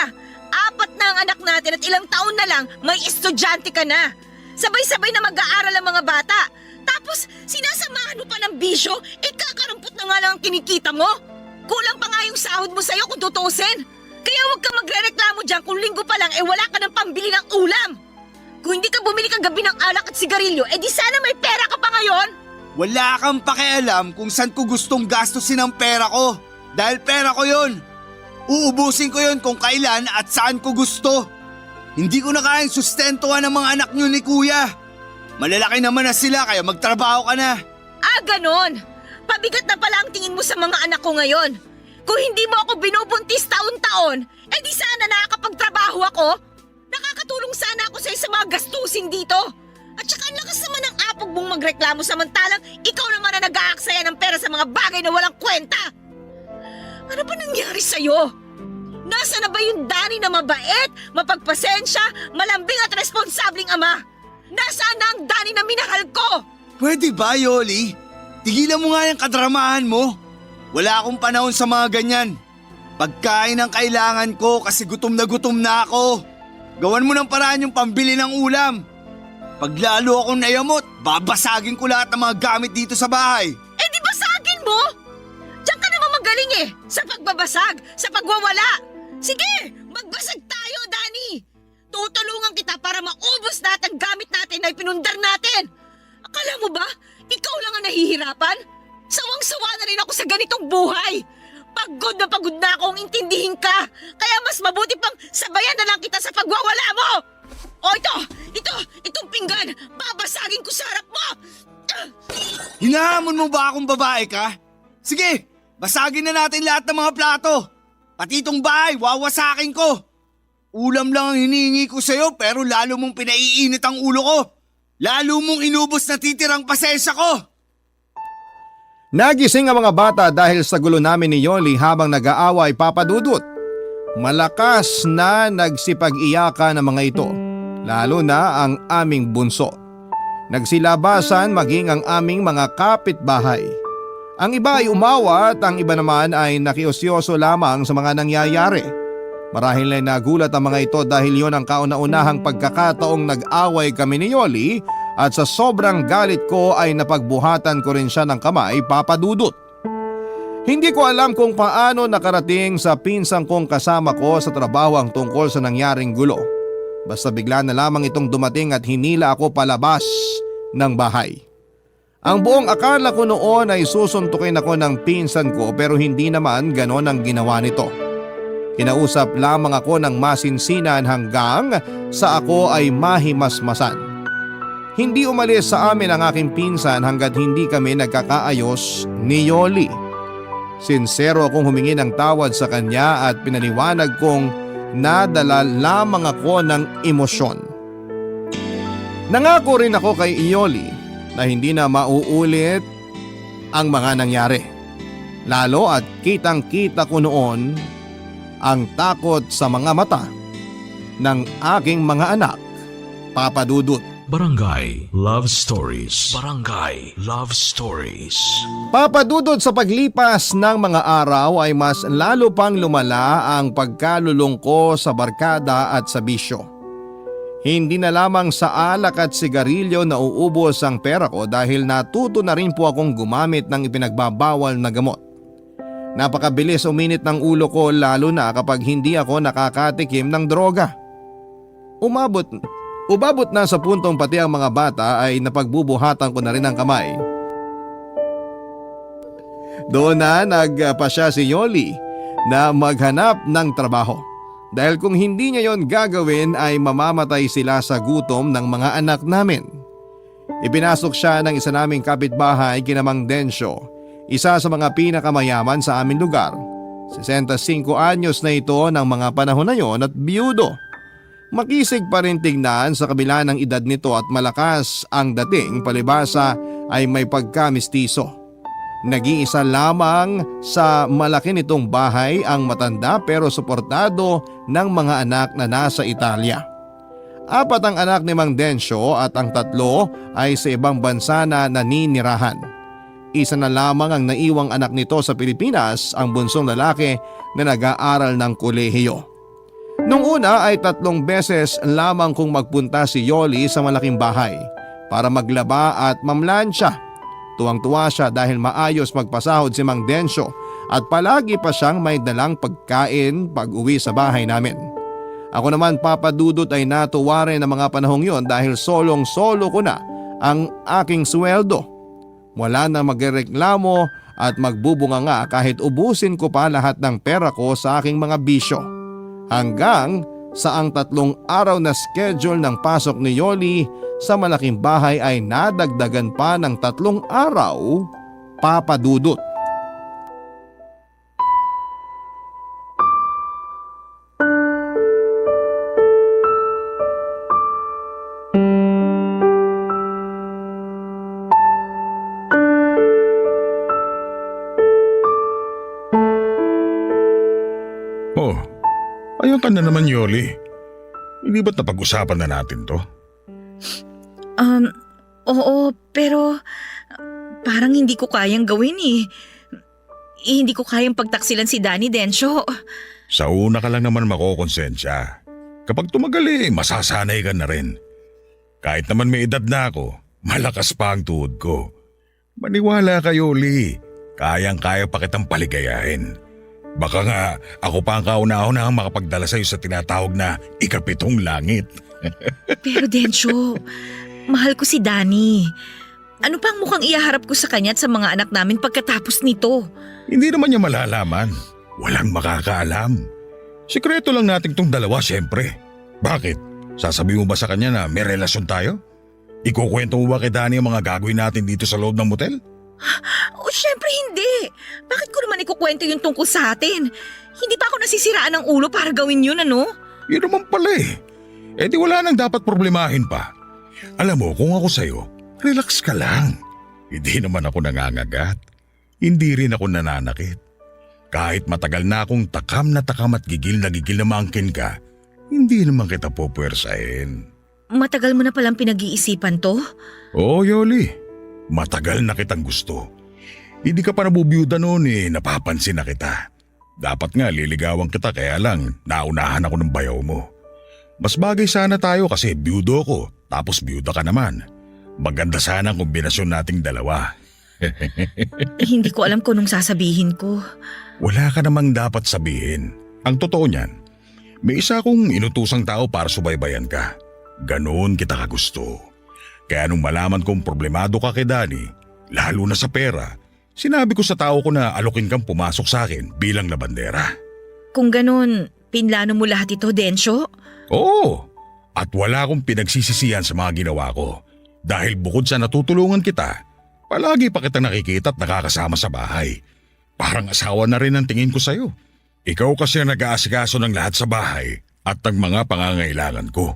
Speaker 3: 4 na ang anak natin at ilang taon na lang may estudyante ka na. Sabay-sabay na mag-aaral ang mga bata. Tapos sinasamahan mo pa ng bisyo, kakarampot na nga lang ang kinikita mo. Kulang pa nga yung sahod mo sa'yo kung tutusin. Kaya huwag kang magre-reklamo dyan kung linggo pa lang wala ka ng pambili ng ulam. Kung hindi ka bumili kagabi ng alak at sigarilyo, di sana may pera ka pa ngayon.
Speaker 2: Wala kang pakialam kung saan ko gustong gastusin ang pera ko. Dahil pera ko yon. Uubusin ko yon kung kailan at saan ko gusto. Hindi ko na kayang sustentuhan ang mga anak nyo ni Kuya. Malalaki naman na sila kaya magtrabaho ka na.
Speaker 3: Ganon. Pabigat na pala ang tingin mo sa mga anak ko ngayon. Kung hindi mo ako binubuntis taon-taon, di sana nakakapagtrabaho ako. Nakakatulong sana ako sa mga gastusin dito. At saka ang lakas naman ng apog mong magreklamo samantalang ikaw naman na nag-aaksaya ng pera sa mga bagay na walang kwenta. Ano ba nangyari sa'yo? Nasa na ba yung Danny na mabait, mapagpasensya, malambing at responsabling ama? Nasaan na ang Danny na minahal ko?
Speaker 2: Pwede ba, Yoli? Tigilan mo nga yung kadramahan mo. Wala akong panahon sa mga ganyan. Pagkain ang kailangan ko kasi gutom na ako. Gawan mo ng paraan yung pambili ng ulam. Pag lalo akong nayamot, babasagin ko lahat ng mga gamit dito sa bahay.
Speaker 3: Di basagin mo? Diyan ka naman magaling sa pagbabasag, sa pagwawala. Sige, magbasag tayo, Danny. Tutulungan kita para maubos lahat ang gamit natin na ipinundar natin. Akala mo ba, ikaw lang ang nahihirapan? Sawang-sawa na rin ako sa ganitong buhay. Pagod na akong intindihin ka. Kaya mas mabuti pang sabayan na lang kita sa pagwawala mo. O itong pinggan, babasagin ko sa harap mo.
Speaker 2: Hinahamon mo ba akong babae ka? Sige, basagin na natin lahat ng mga plato. Pati itong bahay, wawasakin ko. Ulam lang ang hinihingi ko sa'yo pero lalo mong pinaiinit ang ulo ko. Lalo mong inubos na titirang pasensya ko.
Speaker 1: Nagising ang mga bata dahil sa gulo namin ni Yoli habang nag-aaway papadudot. Malakas na nagsipag-iyakan ang mga ito, lalo na ang aming bunso. Nagsilabasan maging ang aming mga kapitbahay. Ang iba ay umawa at ang iba naman ay nakiusyoso lamang sa mga nangyayari. Marahil ay nagulat ang mga ito dahil yon ang kauna-unahang pagkakataong nag-away kami ni Yoli at sa sobrang galit ko ay napagbuhatan ko rin siya ng kamay papadudot. Hindi ko alam kung paano nakarating sa pinsang kong kasama ko sa trabaho ang tungkol sa nangyaring gulo. Basta bigla na lamang itong dumating at hinila ako palabas ng bahay. Ang buong akala ko noon ay susuntukin ako ng pinsan ko pero hindi naman ganon ang ginawa nito. Kinausap lamang ako ng masinsinan hanggang sa ako ay mahimasmasan. Hindi umalis sa amin ang aking pinsan hanggat hindi kami nagkakaayos ni Yoli. Sinsero akong humingi ng tawad sa kanya at pinaliwanag kong nadala lamang ako ng emosyon. Nangako rin ako kay Yoli na hindi na mauulit ang mga nangyari. Lalo at kitang-kita ko noon ang takot sa mga mata ng aking mga anak, papadudot.
Speaker 4: Barangay Love Stories. Barangay Love Stories.
Speaker 1: Papadudod sa paglipas ng mga araw ay mas lalo pang lumala ang pagkalulong ko sa barkada at sa bisyo. Hindi na lamang sa alak at sigarilyo na uubos ang pera ko dahil natuto na rin po akong gumamit ng ipinagbabawal na gamot. Napakabilis uminit ng ulo ko lalo na kapag hindi ako nakakatikim ng droga. Umabot na sa puntong pati ang mga bata ay napagbubuhatan ko na rin ang kamay. Doon na nagpasya si Yoli na maghanap ng trabaho. Dahil kung hindi niya yon gagawin ay mamamatay sila sa gutom ng mga anak namin. Ipinasok siya ng isa naming kapitbahay kina Mang Densyo, isa sa mga pinakamayaman sa aming lugar. 65 anyos na ito ng mga panahon na yon at biyudo. Makisig pa rin tignan sa kabila ng edad nito at malakas ang dating palibasa ay may pagkamistiso. Nag-iisa lamang sa malaki nitong bahay ang matanda pero suportado ng mga anak na nasa Italia. 4 ang anak ni Mang Densyo at ang 3 ay sa ibang bansa na naninirahan. Isa na lamang ang naiwang anak nito sa Pilipinas, ang bunsong lalaki na nag-aaral ng kolehiyo. Nung una ay 3 beses lamang kung magpunta si Yoli sa malaking bahay para maglaba at mamlansya. Tuwang-tuwa siya dahil maayos magpasahod si Mang Densyo at palagi pa siyang may dalang pagkain pag uwi sa bahay namin. Ako naman, Papa Dudut, ay natuwa rin ng mga panahong yon dahil solong-solo ko na ang aking sweldo. Wala na magreklamo at magbubunga nga kahit ubusin ko pa lahat ng pera ko sa aking mga bisyo. Hanggang sa ang 3 araw na schedule ng pasok ni Yoli sa malaking bahay ay nadagdagan pa ng 3 araw, Papa Dudut.
Speaker 6: Oh, ayan ka na naman, Yoli. Hindi ba't napag-usapan na natin to?
Speaker 3: Oo, pero parang hindi ko kayang gawin eh. Hindi ko kayang pagtaksilan si Danny, Densyo.
Speaker 6: Sa una ka lang naman makokonsensya. Kapag tumagal masasanay ka na rin. Kahit naman may edad na ako, malakas pa ang tuhod ko. Maniwala ka, Yoli. Kayang-kaya pa kitang paligayahin. Baka nga ako pa ang kauna-una ang makapagdala sa'yo sa tinatawag na ikapitong langit.
Speaker 3: Pero Densyo, mahal ko si Danny. Ano pang mukhang ihaharap ko sa kanya at sa mga anak namin pagkatapos nito?
Speaker 6: Hindi naman niya malalaman. Walang makakaalam. Sikreto lang nating tong dalawa, syempre. Bakit? Sasabi mo ba sa kanya na may relasyon tayo? Ikukwento mo ba kay Danny ang mga gagawin natin dito sa loob ng motel?
Speaker 3: Oh, syempre hindi. Bakit ko naman ikukwento yung tungkol sa atin? Hindi pa ako nasisiraan ng ulo para gawin yun, ano?
Speaker 6: Yun naman pala Eh di wala nang dapat problemahin pa. Alam mo, kung ako sa'yo, relax ka lang. Hindi naman ako nangangagat. Hindi rin ako nananakit. Kahit matagal na akong takam at gigil na maangkin ka, hindi naman kita pupuwersahin.
Speaker 3: Matagal mo na palang pinag-iisipan to?
Speaker 6: Oo, Yoli. Matagal na kitang gusto. Hindi ka pa nabubiyuda noon napapansin na kita. Dapat nga liligawan kita kaya lang naunahan ako ng bayaw mo. Mas bagay sana tayo kasi biyudo ko tapos biyuda ka naman. Maganda sana ang kombinasyon nating dalawa.
Speaker 3: Hindi ko alam kung anong sasabihin ko.
Speaker 6: Wala ka namang dapat sabihin. Ang totoo niyan, may isa akong inutusang tao para subaybayan ka. Ganoon kita kagusto. Kaya nung malaman kong problemado ka kay Danny, lalo na sa pera, sinabi ko sa tao ko na alokin kang pumasok sa akin bilang labandera.
Speaker 3: Kung ganun, pinlano mo lahat ito, Densyo?
Speaker 6: Oo, at wala akong pinagsisisihan sa mga ginawa ko. Dahil bukod sa natutulungan kita, palagi pa kita nakikita at nakakasama sa bahay. Parang asawa na rin ang tingin ko sa'yo. Ikaw kasi ang nag-aasikaso ng lahat sa bahay at ng mga pangangailangan ko.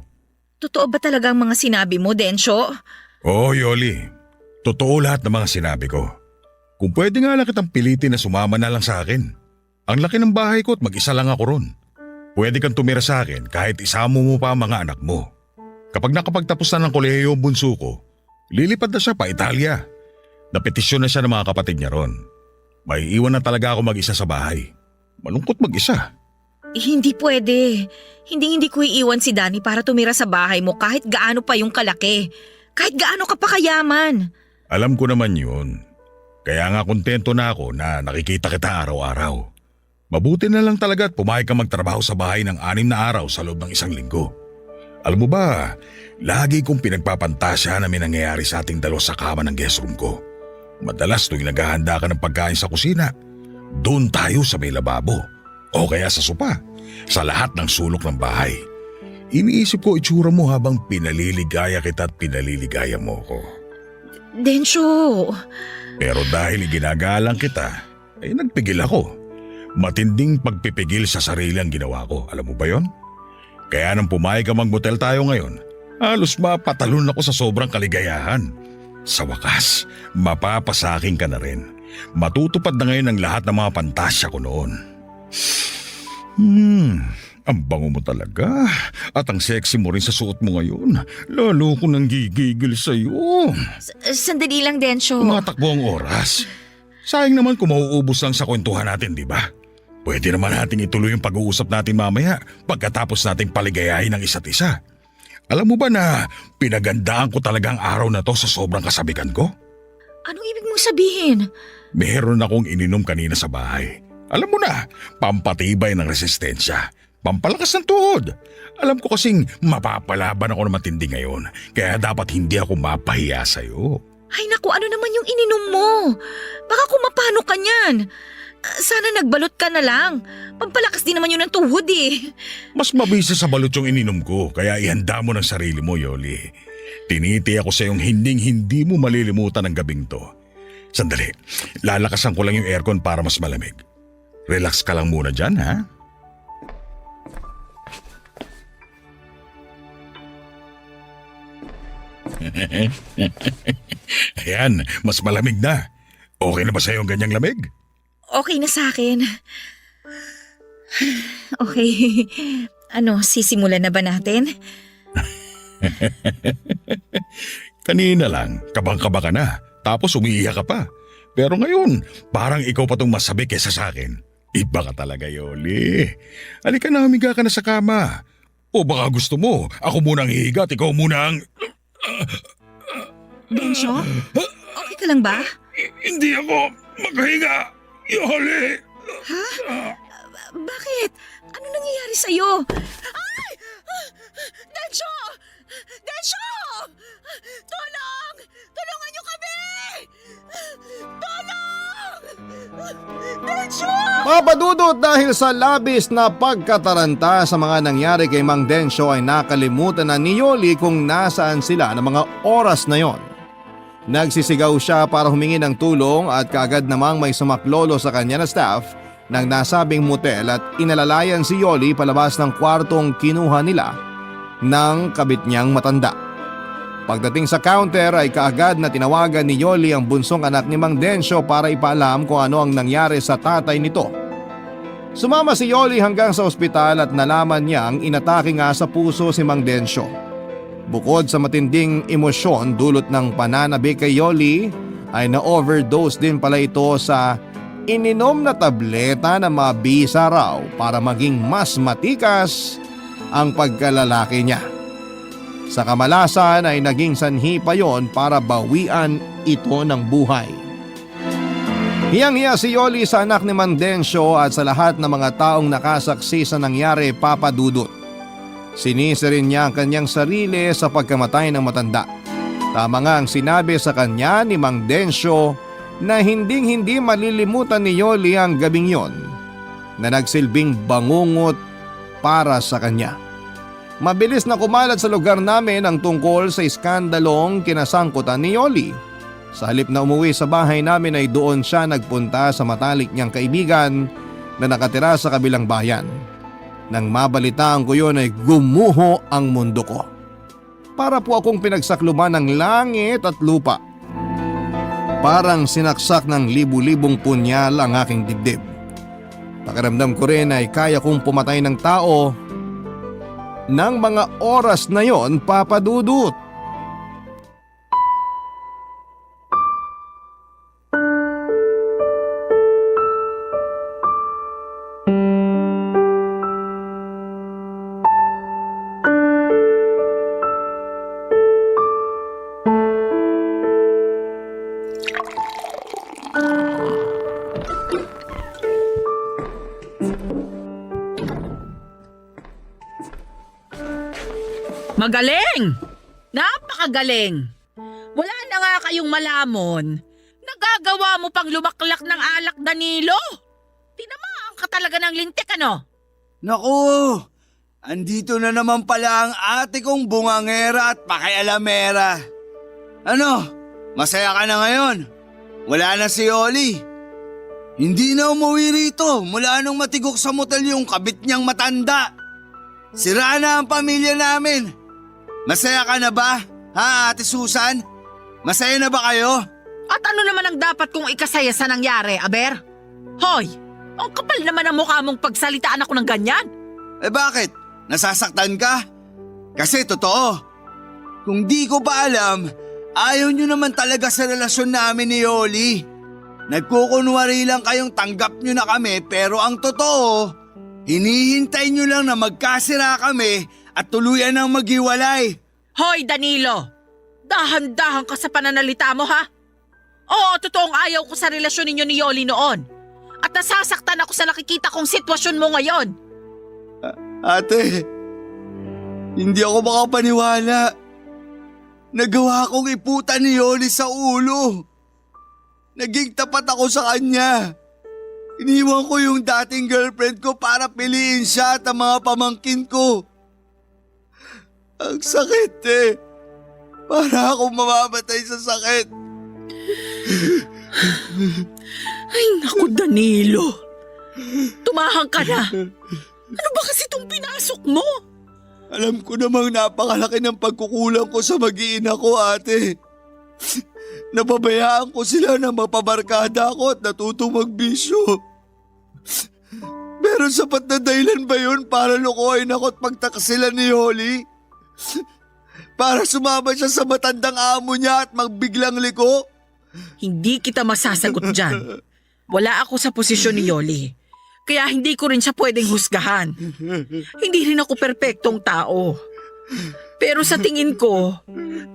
Speaker 3: Totoo ba talaga ang mga sinabi mo, Densyo?
Speaker 6: Oo, Yoli. Totoo lahat ng mga sinabi ko. Kung pwede nga lang kitang pilitin na sumama na lang sa akin. Ang laki ng bahay ko at mag-isa lang ako ron. Pwede kang tumira sa akin kahit isama mo pa ang mga anak mo. Kapag nakapagtapos na ng kolehiyo ang bunso ko, lilipad na siya pa Italia. Napetisyon na siya ng mga kapatid niya ron. May iwan na talaga ako mag-isa sa bahay. Malungkot mag-isa.
Speaker 3: Hindi pwede. Hindi ko iiwan si Danny para tumira sa bahay mo kahit gaano pa yung kalaki. Kahit gaano ka pa kayaman.
Speaker 6: Alam ko naman yun. Kaya nga kontento na ako na nakikita kita araw-araw. Mabuti na lang talaga at pumayag ka magtrabaho sa bahay ng 6 na araw sa loob ng 1 linggo. Alam mo ba, lagi kong pinagpapantasya na may nangyayari sa ating dalawa sa kama ng guest room ko. Madalas tuwing naghahanda ka ng pagkain sa kusina, doon tayo sa may lababo. O kaya sa sopa, sa lahat ng sulok ng bahay. Iniisip ko itsura mo habang pinaliligaya kita at pinaliligaya mo ko.
Speaker 3: Densyo!
Speaker 6: Pero dahil ginagalang kita, ay nagpigil ako. Matinding pagpipigil sa sarili ang ginawa ko. Alam mo ba yon? Kaya nang pumayag ka mag-motel tayo ngayon, halos mapatalon ako sa sobrang kaligayahan. Sa wakas, mapapasaking ka na rin. Matutupad na ngayon ang lahat ng mga pantasya ko noon. Ang bango mo talaga. At ang sexy mo rin sa suot mo ngayon. Lalo ko nang gigigil sa'yo.
Speaker 3: Sandali lang, Densyo.
Speaker 6: Tumatakbo ang oras. Sayang naman kung mauubos lang sa kwentuhan natin, di ba? Pwede naman nating ituloy yung pag-uusap natin mamaya pagkatapos nating paligayahin ang isa't isa. Alam mo ba na pinagandaan ko talaga ang araw na to sa sobrang kasabikan ko?
Speaker 3: Anong ibig mong sabihin?
Speaker 6: Meron akong ininom kanina sa bahay. Alam mo na, pampatibay ng resistensya. Pampalakas ng tuhod. Alam ko kasing mapapalaban ako ng matindi ngayon. Kaya dapat hindi ako mapahiya sa'yo.
Speaker 3: Ay naku, ano naman yung ininom mo? Baka kumapano ka niyan. Sana nagbalot ka na lang. Pampalakas din naman yun ng tuhod eh.
Speaker 6: Mas mabisa sa balot yung ininom ko. Kaya ihanda mo ng sarili mo, Yoli. Tiniti ako sa yung hindi mo malilimutan ang gabing to. Sandali, lalakasan ko lang yung aircon para mas malamig. Relax ka lang muna dyan, ha? Ayan, mas malamig na. Okay na ba sa'yo ang ganyang lamig?
Speaker 3: Okay na sa akin. Okay. Ano, sisimulan na ba natin?
Speaker 6: Kanina lang, kabang-kaba ka na. Tapos umiiyak ka pa. Pero ngayon, parang ikaw pa tong masabi kesa sa akin. Iba ka talaga, Yoli. Halika na, humiga ka na sa kama. O baka gusto mo, ako muna ang hihiga at ikaw muna ang...
Speaker 3: Densyo? Okay ka lang ba?
Speaker 6: Hindi ako makahinga, Yoli.
Speaker 3: Bakit? Ano nangyayari sa'yo? Ay! Densyo! Densyo! Tulong! Tulungan niyo kami! Tulong! Densyo!
Speaker 1: Papadudot dahil sa labis na pagkataranta sa mga nangyari kay Mang Densyo ay nakalimutan na ni Yoli kung nasaan sila ng mga oras na yon. Nagsisigaw siya para humingi ng tulong at kaagad namang may sumaklolo sa kanya na staff ng nasabing motel at inalalayan si Yoli palabas ng kwartong kinuha nila ng kabit niyang matanda. Pagdating sa counter ay kaagad na tinawagan ni Yoli ang bunsong anak ni Mang Densyo para ipaalam kung ano ang nangyari sa tatay nito. Sumama si Yoli hanggang sa ospital at nalaman niyang inatake nga sa puso si Mang Densyo. Bukod sa matinding emosyon dulot ng pananabik kay Yoli ay na-overdose din pala ito sa ininom na tableta na mabisa raw para maging mas matikas ang pagkalalaki niya. Sa kamalasan ay naging sanhi pa yon para bawian ito ng buhay. Hiyang-hiya si Yoli sa anak ni Mang Densyo at sa lahat ng mga taong nakasaksi sa nangyari, Papa Dudut. Sinisi rin niya ang kanyang sarili sa pagkamatay ng matanda. Tama nga ang sinabi sa kanya ni Mang Densyo na hinding-hindi malilimutan ni Yoli ang gabing yon na nagsilbing bangungot para sa kanya. Mabilis na kumalat sa lugar namin ang tungkol sa iskandalong kinasangkutan ni Yoli. Sa halip na umuwi sa bahay namin ay doon siya nagpunta sa matalik niyang kaibigan na nakatira sa kabilang bayan. Nang mabalitaan ko yun ay gumuho ang mundo ko. Para po akong pinagsakluban ng langit at lupa. Parang sinaksak ng libu-libong punyal ang aking dibdib. Pakiramdam ko rin ay kaya kong pumatay ng tao ng mga oras na yon, Papa Dudut.
Speaker 5: Magaling! Napakagaling! Wala na nga kayong malamon. Nagagawa mo pang lumaklak ng alak, Danilo. Tinamaan ka talaga ng lintik, ano?
Speaker 2: Naku! Andito na naman pala ang ate kong bungangera at pakialamera. Ano? Masaya ka na ngayon? Wala na si Yoli. Hindi na umuwi rito mula nung matigok sa motel yung kabit niyang matanda. Sira na ang pamilya namin. Masaya ka na ba, ha, Ate Susan? Masaya na ba kayo?
Speaker 5: At ano naman ang dapat kong ikasaya sa nangyari, Aber? Hoy, ang kapal naman ang mukha mong pagsalitaan ako ng ganyan.
Speaker 2: Eh bakit? Nasasaktan ka? Kasi totoo. Kung di ko pa alam, ayaw nyo naman talaga sa relasyon namin ni Yoli. Nagkukunwari lang kayong tanggap nyo na kami pero ang totoo, hinihintay nyo lang na magkasira kami at tuluyan ng maghiwalay.
Speaker 5: Hoy Danilo! Dahan-dahan ka sa pananalita mo ha? Oo, totoong ayaw ko sa relasyon ninyo ni Yoli noon. At nasasaktan ako sa nakikita kong sitwasyon mo ngayon.
Speaker 2: Ate, hindi ako makapaniwala. Nagawa kong iputan ni Yoli sa ulo. Naging tapat ako sa kanya. Iniwan ko yung dating girlfriend ko para piliin siya at ang mga pamangkin ko. Ang sakit eh. Para akong mamamatay sa sakit.
Speaker 5: Ay naku Danilo! Tumahang ka na! Ano ba kasi itong pinasok mo?
Speaker 2: Alam ko namang napakalaki ng pagkukulang ko sa mag-iina ko, ate. Napabayaan ko sila na mapabarkada ako at natutong magbisyo. Pero sapat na dahilan ba yun para lukuhin ako at pagtakasilan ni Yoli? Para sumama siya sa matandang amo niya at magbiglang liko?
Speaker 5: Hindi kita masasagot dyan. Wala ako sa posisyon ni Yoli. Kaya hindi ko rin siya pwedeng husgahan. Hindi rin ako perpektong tao. Pero sa tingin ko,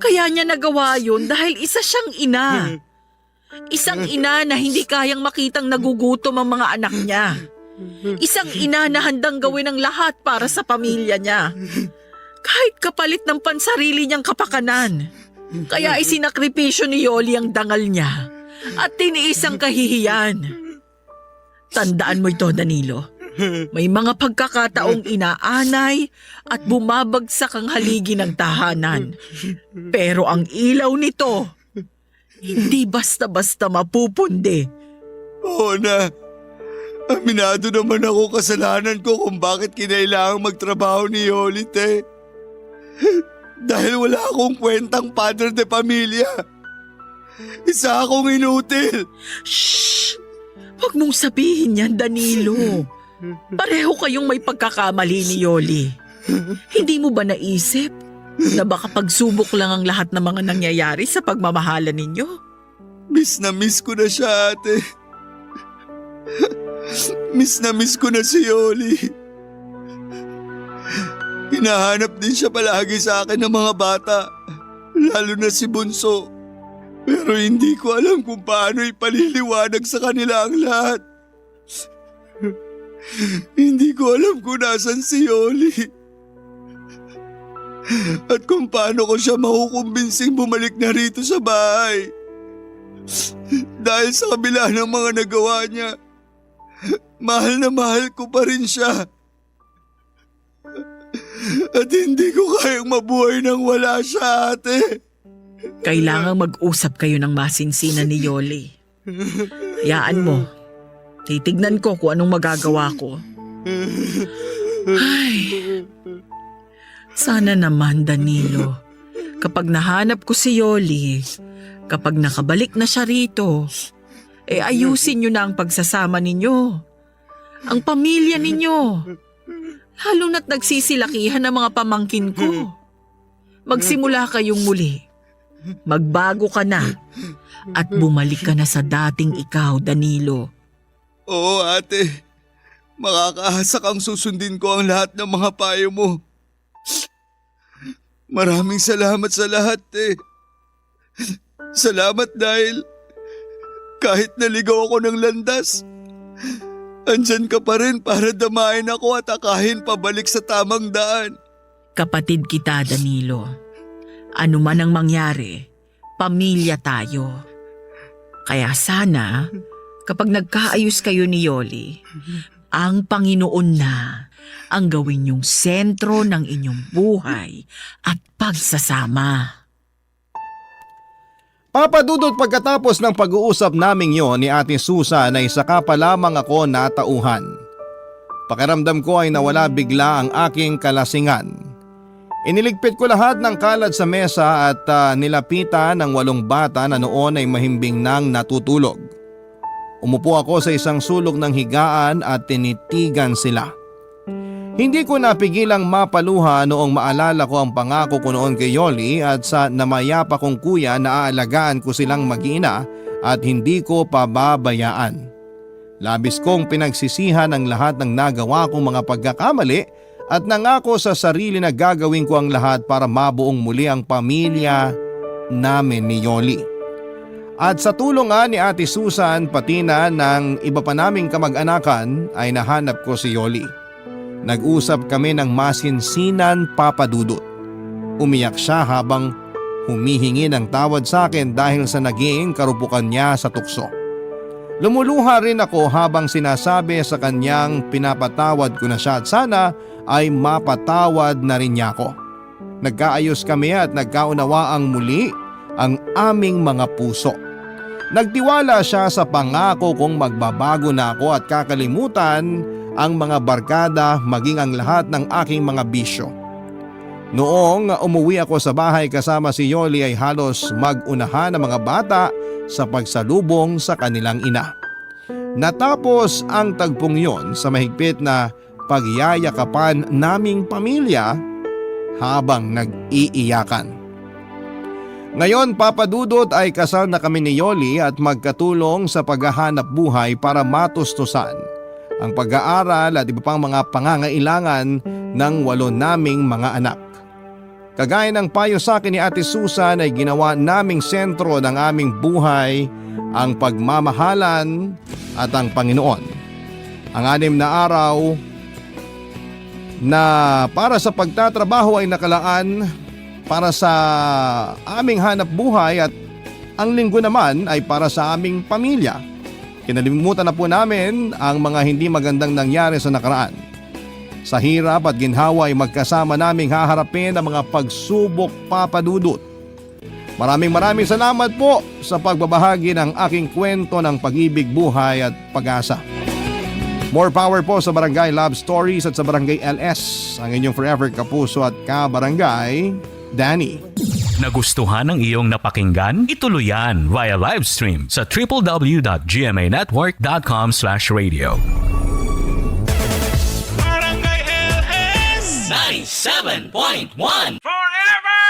Speaker 5: kaya niya nagawa yun dahil isa siyang ina. Isang ina na hindi kayang makitang nagugutom ang mga anak niya. Isang ina na handang gawin ang lahat para sa pamilya niya. Kahit kapalit ng pansarili niyang kapakanan. Kaya isinakripisyo ni Yoli ang dangal niya at tiniis ang kahihiyan. Tandaan mo ito, Danilo. May mga pagkakataong inaanay at bumabagsak ang haligi ng tahanan. Pero ang ilaw nito, hindi basta-basta mapupundi.
Speaker 2: Oo na. Aminado naman ako kasalanan ko kung bakit kinailangang magtrabaho ni Yoli, te. Dahil wala akong kwentang padre de pamilya. Isa akong inutil.
Speaker 5: Shh! Huwag mong sabihin yan, Danilo. Pareho kayong may pagkakamali ni Yoli. Hindi mo ba naisip na baka pagsubok lang ang lahat ng mga nangyayari sa pagmamahalan ninyo?
Speaker 2: Miss na miss ko na siya, ate. Miss na miss ko na si Yoli. Hinahanap din siya palagi sa akin ng mga bata, lalo na si Bunso. Pero hindi ko alam kung paano ipaliliwanag sa kanila ang lahat. Hindi ko alam kung nasan si Yoli. At kung paano ko siya makukumbinsing bumalik na rito sa bahay. Dahil sa kabila ng mga nagawa niya, mahal na mahal ko pa rin siya. At hindi ko kayang mabuhay nang wala siya, ate.
Speaker 5: Kailangang mag-usap kayo ng masinsinan ni Yoli. Hayaan mo. Titignan ko kung anong magagawa ko. Ay, sana naman, Danilo. Kapag nahanap ko si Yoli, kapag nakabalik na siya rito, ayusin niyo na ang pagsasama ninyo. Ang pamilya ninyo. Lalo na't nagsisilakihan ng mga pamangkin ko. Magsimula kayong muli. Magbago ka na at bumalik ka na sa dating ikaw, Danilo.
Speaker 2: Oo, ate. Makakaasa kang susundin ko ang lahat ng mga payo mo. Maraming salamat sa lahat, eh. Salamat dahil kahit naligaw ako ng landas, andyan ka pa rin para damain ako at akahin pabalik sa tamang daan.
Speaker 5: Kapatid kita, Danilo. Ano man ang mangyari, pamilya tayo. Kaya sana, kapag nagkaayos kayo ni Yoli, ang Panginoon na ang gawin yung sentro ng inyong buhay at pagsasama.
Speaker 1: Papadudot pagkatapos ng pag-uusap naming yon ni Ate Susan ay saka pa lamang ako natauhan. Pakiramdam ko ay nawala bigla ang aking kalasingan. Iniligpit ko lahat ng kalat sa mesa at nilapitan ng 8 bata na noon ay mahimbing nang natutulog. Umupo ako sa isang sulok ng higaan at tinitigan sila. Hindi ko napigilang mapaluha noong maalala ko ang pangako ko noon kay Yoli at sa namayapa kong kuya na aalagaan ko silang mag-ina at hindi ko pababayaan. Labis kong pinagsisihan ang lahat ng nagawa kong mga pagkakamali at nangako sa sarili na gagawin ko ang lahat para mabuong muli ang pamilya namin ni Yoli. At sa tulong nga ni Ate Susan pati na ng iba pa naming kamag-anakan ay nahanap ko si Yoli. Nag-usap kami ng masinsinan, Papa Dudut. Umiyak siya habang humihingi ng tawad sa akin dahil sa naging karupukan niya sa tukso. Lumuluha rin ako habang sinasabi sa kanyang pinapatawad ko na siya at sana ay mapatawad na rin niya ako. Nagkaayos kami at nagkaunawaang muli ang aming mga puso. Nagtiwala siya sa pangako kong magbabago na ako at kakalimutan ang mga barkada maging ang lahat ng aking mga bisyo. Noong umuwi ako sa bahay kasama si Yoli ay halos mag-unahan ang mga bata sa pagsalubong sa kanilang ina. Natapos ang tagpong yon sa mahigpit na pagyayakapan naming pamilya habang nag-iiyakan. Ngayon, Papa Dudut, ay kasal na kami ni Yoli at magkatulong sa paghahanap buhay para matustusan ang pag-aaral at iba pang mga pangangailangan ng 8 naming mga anak. Kagaya ng payo sa akin ni Ate Susan ay ginawa naming sentro ng aming buhay ang pagmamahalan at ang Panginoon. Ang 6 na araw na para sa pagtatrabaho ay nakalaan para sa aming hanap buhay at ang linggo naman ay para sa aming pamilya. Kinalimutan na po namin ang mga hindi magandang nangyari sa nakaraan. Sa hirap at ginhawa ay magkasama naming haharapin ang mga pagsubok, Papa Dudut. Maraming salamat po sa pagbabahagi ng aking kwento ng pag-ibig, buhay at pag-asa. More power po sa Barangay Love Stories at sa Barangay LS. Ang inyong forever kapuso at ka-barangay, Danny.
Speaker 7: Nagustuhan ng iyong napakinggan? Ituloy yan via live stream sa www.gmanetwork.com/radio.
Speaker 4: Barangay LS 97.1 Forever